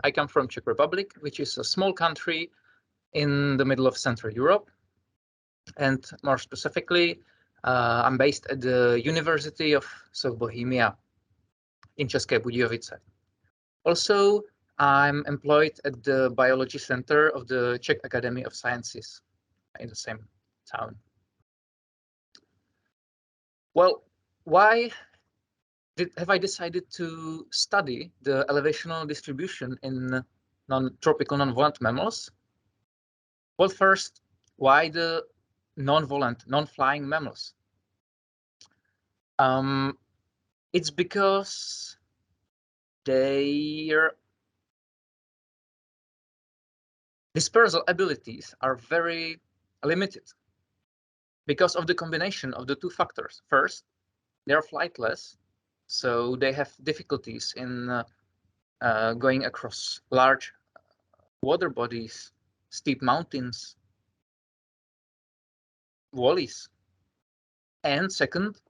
I come from Czech Republic, which is a small country in the middle of Central Europe. And more specifically, I'm based at the University of South Bohemia in České Budějovice. Also, I'm employed at the Biology Center of the Czech Academy of Sciences in the same town. Well, why have I decided to study the elevational distribution in tropical non-volant mammals? Well, first, why the non-volant, non-flying mammals? It's because their dispersal abilities are very limited because of the combination of the two factors. First, they are flightless, so they have difficulties in going across large water bodies, steep mountains, valleys. And second,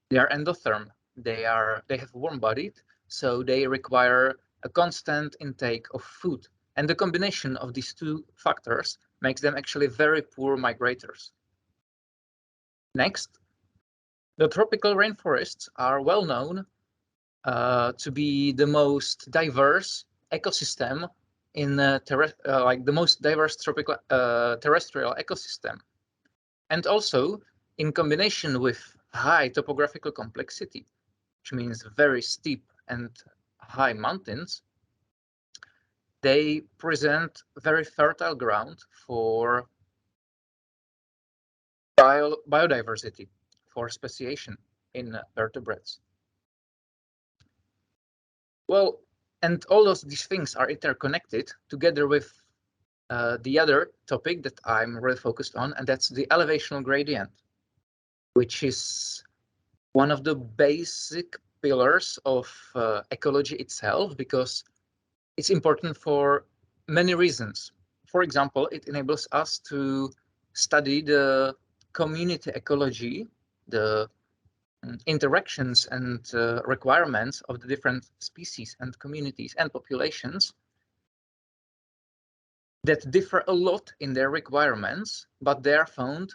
they are endotherm. They have warm-bodied, so they require a constant intake of food. And the combination of these two factors makes them actually very poor migrators. Next, the tropical rainforests are well known to be the most diverse ecosystem in like the most diverse tropical terrestrial ecosystem. And also, in combination with high topographical complexity, which means very steep and high mountains, they present very fertile ground for biodiversity, for speciation in vertebrates. Well, and all these things are interconnected together with the other topic that I'm really focused on, and that's the elevational gradient, which is one of the basic pillars of ecology itself, because it's important for many reasons. For example, it enables us to study the community ecology, the interactions and requirements of the different species and communities and populations that differ a lot in their requirements, but they are found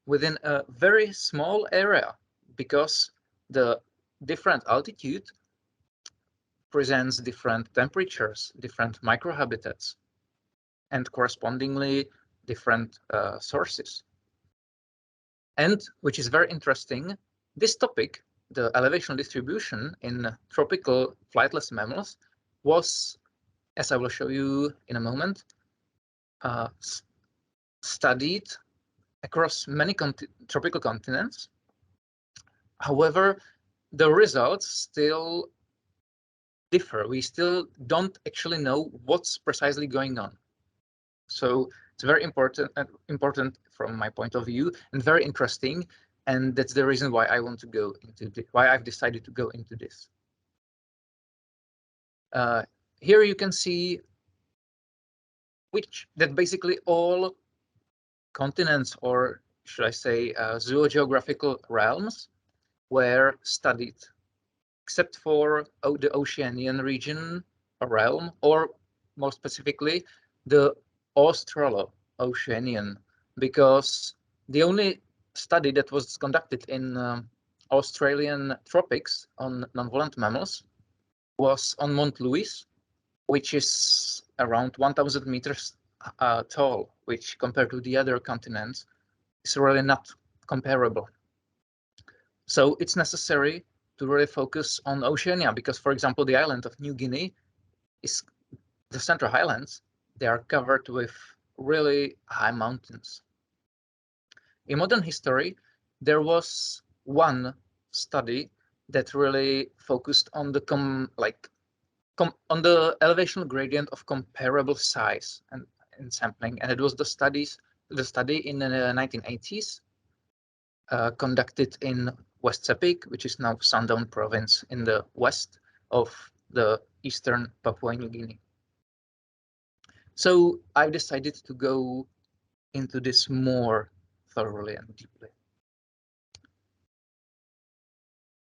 within a very small area because the different altitude presents different temperatures, different microhabitats, and correspondingly different sources. And which is very interesting, this topic, the elevational distribution in tropical flightless mammals, was, as I will show you in a moment, studied across many tropical continents. However, the results still differ. We still don't actually know what's precisely going on. So it's very important from my point of view, and very interesting. And that's the reason why I want to go into why I've decided to go into this. Here you can see that basically all continents, or should I say zoogeographical realms, were studied, except for the Oceanian region or realm, or more specifically, the Australo-Oceanian, because the only study that was conducted in Australian tropics on non-volant mammals was on Mount Louis, which is around 1,000 meters tall, which compared to the other continents is really not comparable. So it's necessary to really focus on Oceania because, for example, the island of New Guinea is the Central Highlands. They are covered with really high mountains. In modern history, there was one study that really focused on the on the elevational gradient of comparable size and sampling, and it was the study in the 1980s conducted in West Sepik, which is now Sandaun province in the west of the eastern Papua New Guinea. So I've decided to go into this more thoroughly and deeply.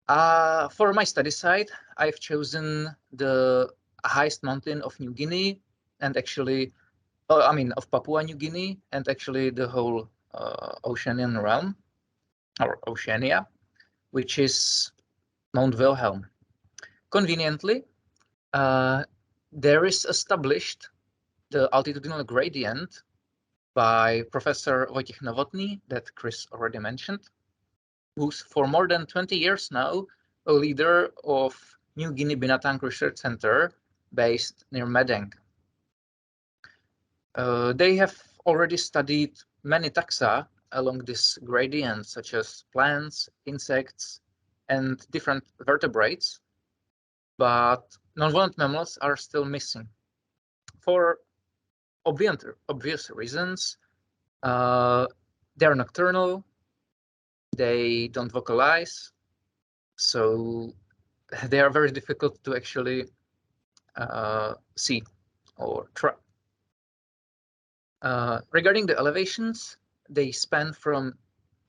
For my study site, I've chosen the highest mountain of New Guinea, and actually, of Papua New Guinea, and actually the whole Oceanian realm, or Oceania, which is Mount Wilhelm. Conveniently, there is established the altitudinal gradient by Professor Wojciech Nowotny that Chris already mentioned, who's for more than 20 years now a leader of New Guinea Binatang Research Center based near Medang. They have already studied many taxa along this gradient, such as plants, insects, and different vertebrates, but non-volant mammals are still missing. For obvious reasons, they're nocturnal, they don't vocalize, so they are very difficult to actually see or track. Regarding the elevations, they span from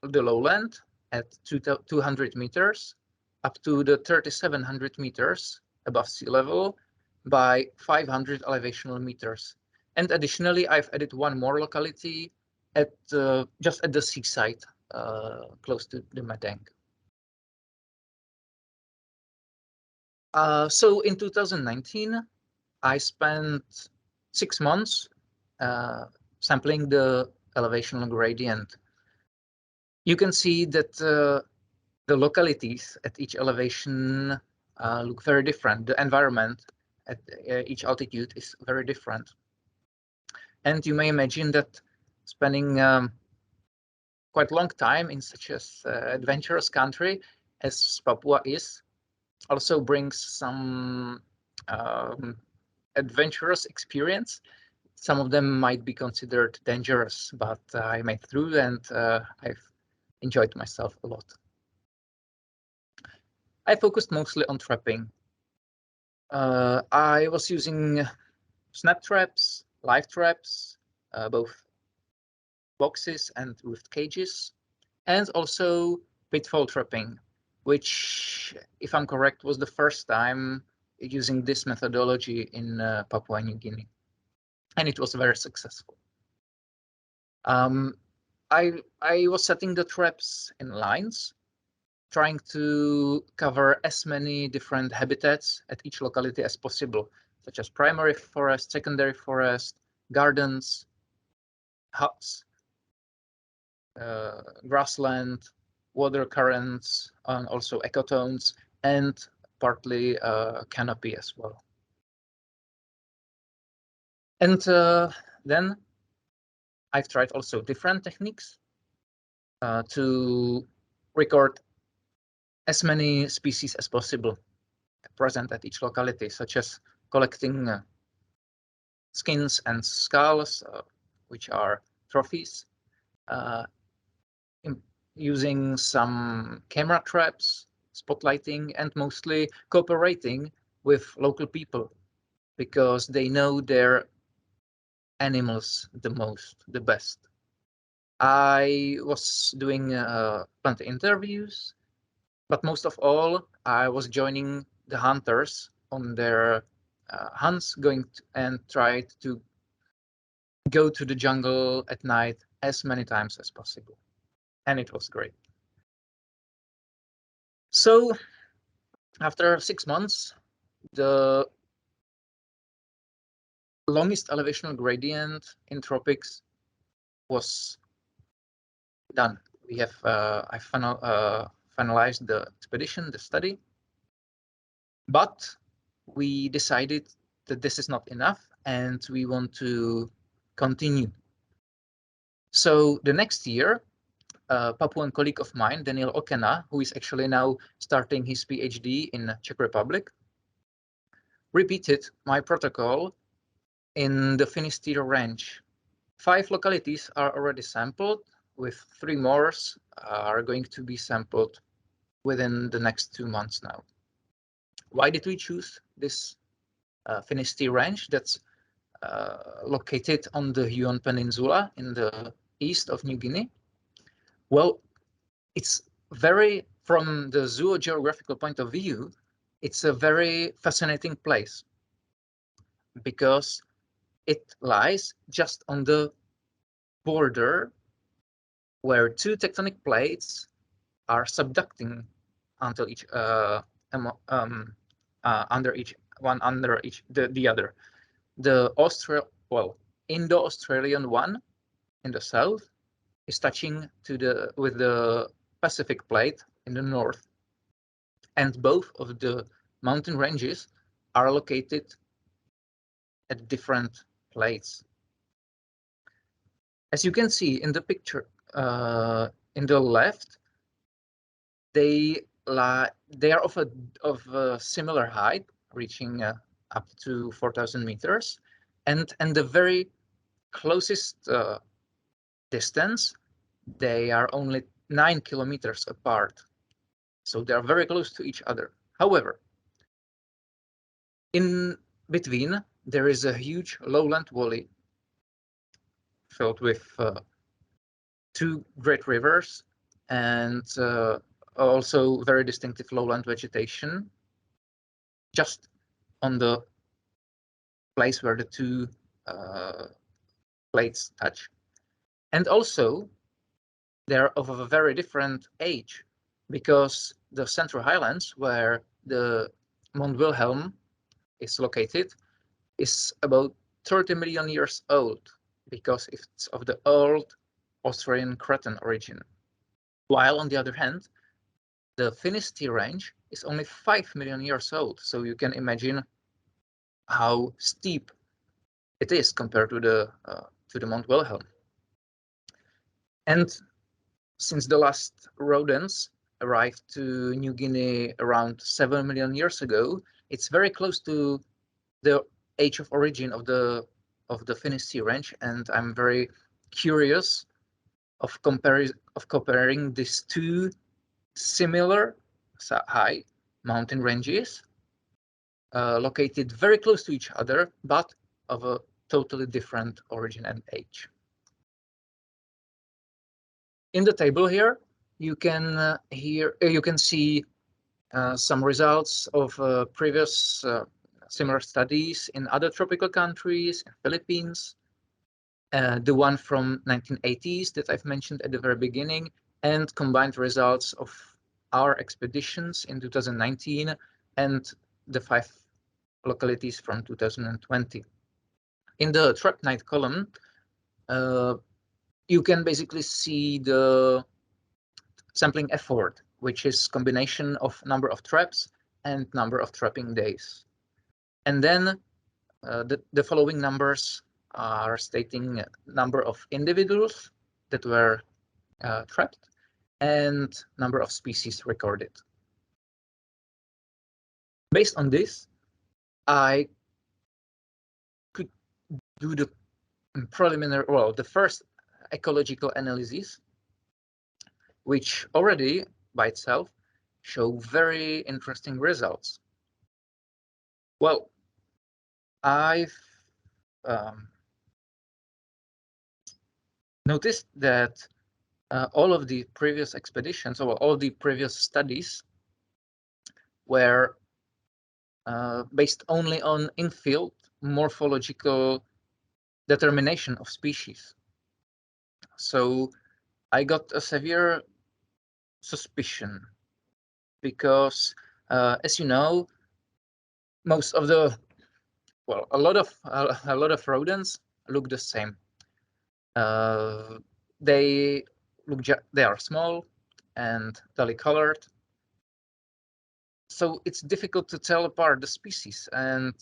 the lowland at 200 meters up to the 3,700 meters above sea level by 500 elevational meters. And additionally, I've added one more locality at just at the seaside, close to the Medang. So in 2019, I spent 6 months sampling the elevational gradient. You can see that the localities at each elevation look very different. The environment at each altitude is very different. And you may imagine that spending quite a long time in such an adventurous country as Papua is also brings some adventurous experience. Some of them might be considered dangerous, but I made through and I've enjoyed myself a lot. I focused mostly on trapping. I was using snap traps, live traps, both boxes and roofed cages, and also pitfall trapping, which, if I'm correct, was the first time using this methodology in Papua New Guinea, and it was very successful. I was setting the traps in lines, trying to cover as many different habitats at each locality as possible, such as primary forest, secondary forest, gardens, huts, grassland, water currents, and also ecotones, and partly canopy as well. And then I've tried also different techniques to record as many species as possible present at each locality, such as collecting skins and skulls, which are trophies, using some camera traps, spotlighting, and mostly cooperating with local people because they know their animals the best. I was doing plenty interviews, but most of all, I was joining the hunters on their hunts, and tried to go to the jungle at night as many times as possible. And it was great. So after 6 months, the longest elevational gradient in tropics was done. We have I finalized the expedition, the study, but we decided that this is not enough and we want to continue. So the next year, a Papuan colleague of mine, Daniel Okena, who is actually now starting his PhD in Czech Republic, repeated my protocol in the Finisterre Range. 5 localities are already sampled, with 3 more are going to be sampled within the next 2 months now. Why did we choose this Finisterre Range that's located on the Huon Peninsula in the east of New Guinea? Well, it's from the zoogeographical point of view, it's a very fascinating place. because it lies just on the border where two tectonic plates are subducting until each under each the other. The Indo-Australian one in the south is touching with the Pacific plate in the north, and both of the mountain ranges are located at different plates. As you can see in the picture in the left, they are of a similar height, reaching up to 4,000 meters, and the very closest distance, they are only 9 kilometers apart. So they are very close to each other. However, in between, there is a huge lowland valley filled with two great rivers and also very distinctive lowland vegetation, just on the place where the two plates touch. And also, they're of a very different age, because the Central Highlands, where the Mount Wilhelm is located, is about 30 million years old, because it's of the old Australian Cretan origin. While on the other hand, the Finisterre range is only 5 million years old, so you can imagine how steep it is compared to the Mount Wilhelm. And since the last rodents arrived to New Guinea around 7 million years ago, it's very close to the age of origin of the Finisterre range, and I'm very curious of comparing these two similar high mountain ranges located very close to each other, but of a totally different origin and age. In the table here, you can see some results of previous similar studies in other tropical countries, in Philippines, the one from 1980s that I've mentioned at the very beginning, and combined results of our expeditions in 2019 and the 5 localities from 2020. In the trap night column, you can basically see the sampling effort, which is combination of number of traps and number of trapping days. And then the following numbers are stating number of individuals that were trapped and number of species recorded. Based on this, I could do the preliminary, well, the first ecological analysis, which already by itself show very interesting results. Well, I've noticed that all of the previous expeditions, or all the previous studies, were based only on in-field morphological determination of species. So I got a severe suspicion, because as you know, most of the, well, a lot of rodents look the same. They are small and dully colored, so it's difficult to tell apart the species, and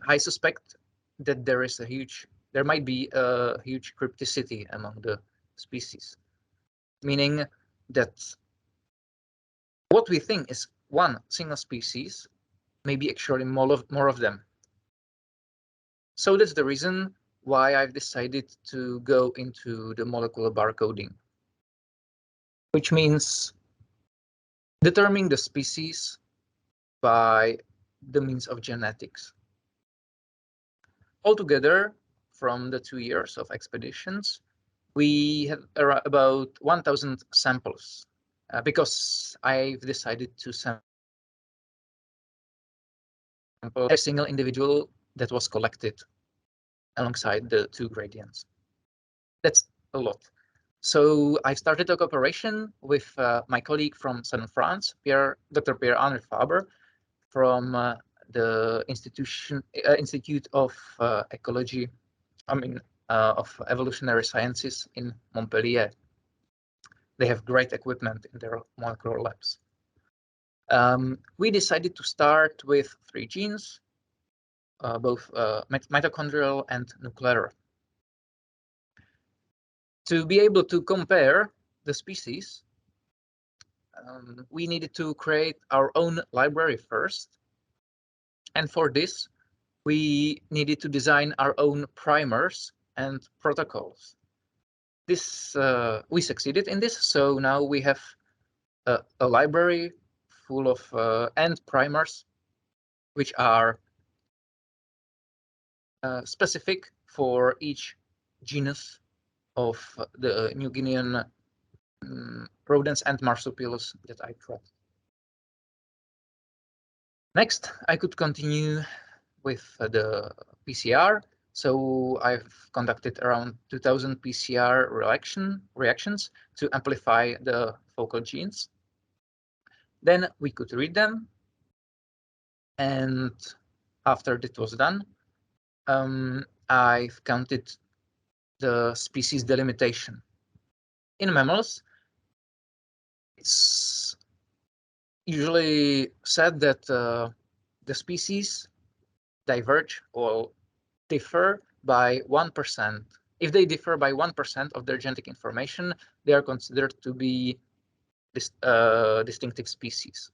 I suspect that there might be a huge crypticity among the species, meaning that what we think is one single species may be actually more of them. So that's the reason why I've decided to go into the molecular barcoding, which means determining the species by the means of genetics. Altogether, from the 2 years of expeditions, we have about 1,000 samples, because I've decided to sample every single individual that was collected alongside the two gradients. That's a lot. So I started a cooperation with my colleague from southern France, Dr. Pierre-Henri Faber, from the Institute of Ecology, of Evolutionary Sciences in Montpellier. They have great equipment in their molecular labs. We decided to start with 3 genes, both mitochondrial and nuclear. To be able to compare the species, we needed to create our own library first. And for this, we needed to design our own primers and protocols. This we succeeded in this, so now we have a library full of end primers, which are specific for each genus of the New Guinean rodents and marsupials that I tracked. Next, I could continue with the PCR. So I've conducted around 2000 PCR reactions to amplify the focal genes. Then we could read them. And after that was done, I've counted the species delimitation. In mammals, it's usually said that the species diverge or differ by 1%. If they differ by 1% of their genetic information, they are considered to be distinctive species.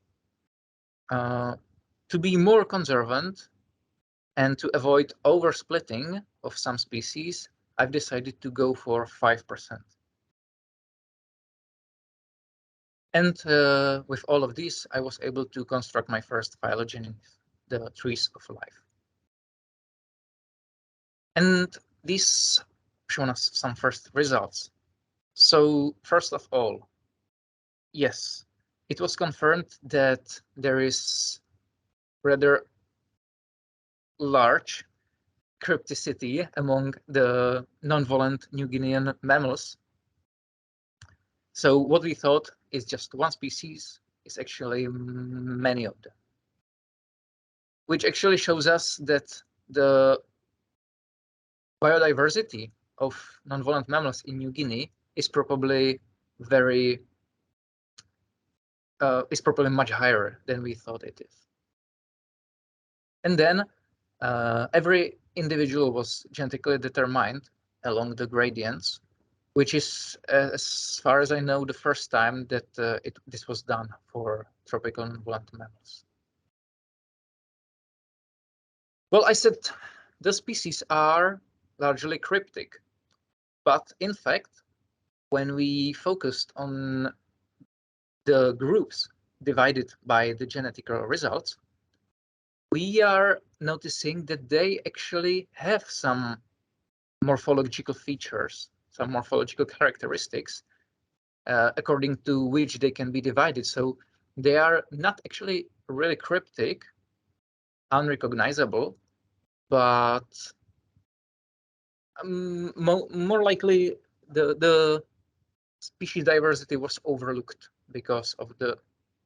To be more conservant and to avoid oversplitting of some species, I've decided to go for 5%. And with all of these, I was able to construct my first phylogenes, the trees of life. And these shown us some first results. So first of all, yes, it was confirmed that there is rather large crypticity among the non-volant New Guinean mammals. So what we thought is just one species is actually many of them, which actually shows us that the biodiversity of non-volant mammals in New Guinea is probably much higher than we thought it is. And then every individual was genetically determined along the gradients, which is, as far as I know, the first time that this was done for tropical non-volant mammals. Well, I said the species are largely cryptic, but in fact, when we focused on the groups divided by the genetic results, we are noticing that they actually have some morphological features, some morphological characteristics, according to which they can be divided. So they are not actually really cryptic, unrecognizable, but more likely the species diversity was overlooked because of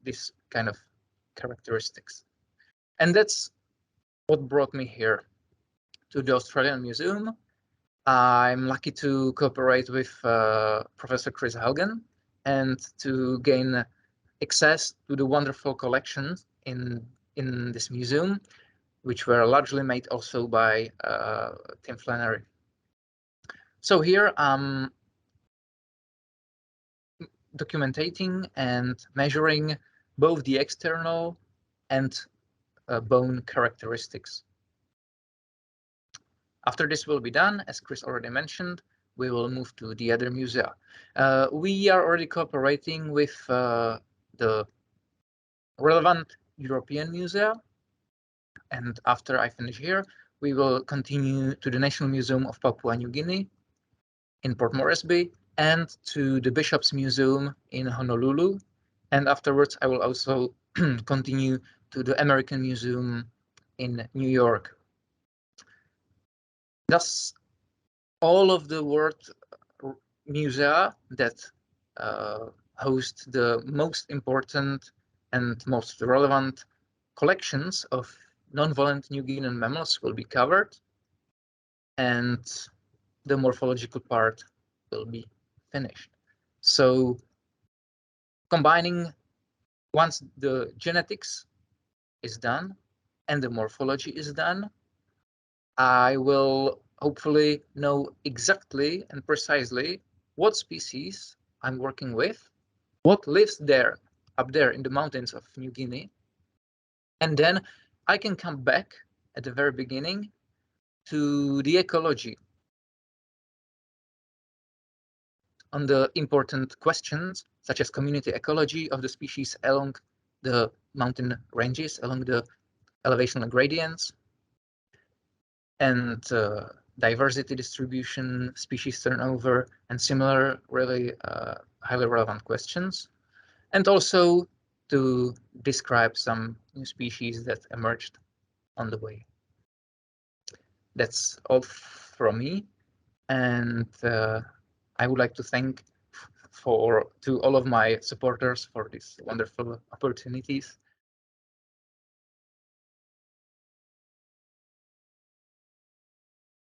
this kind of characteristics. And that's what brought me here to the Australian Museum. I'm lucky to cooperate with Professor Chris Helgen and to gain access to the wonderful collections in this museum, which were largely made also by Tim Flannery. So here I'm documenting and measuring both the external and bone characteristics. After this will be done, as Chris already mentioned, we will move to the other musea. We are already cooperating with the relevant European musea, and after I finish here, we will continue to the National Museum of Papua New Guinea in Port Moresby and to the Bishop's Museum in Honolulu. And afterwards, I will also continue to the American Museum in New York. Thus, all of the world musea that host the most important and most relevant collections of non-volant New Guinean mammals will be covered, and the morphological part will be finished. So combining, once the genetics is done and the morphology is done, I will hopefully know exactly and precisely what species I'm working with, what lives there, up there in the mountains of New Guinea. And then I can come back at the very beginning to the ecology, on the important questions such as community ecology of the species along the mountain ranges, along the elevational gradients, and diversity distribution, species turnover, and similar really highly relevant questions. And also to describe some new species that emerged on the way. That's all from me. And I would like to thank to all of my supporters for these wonderful opportunities.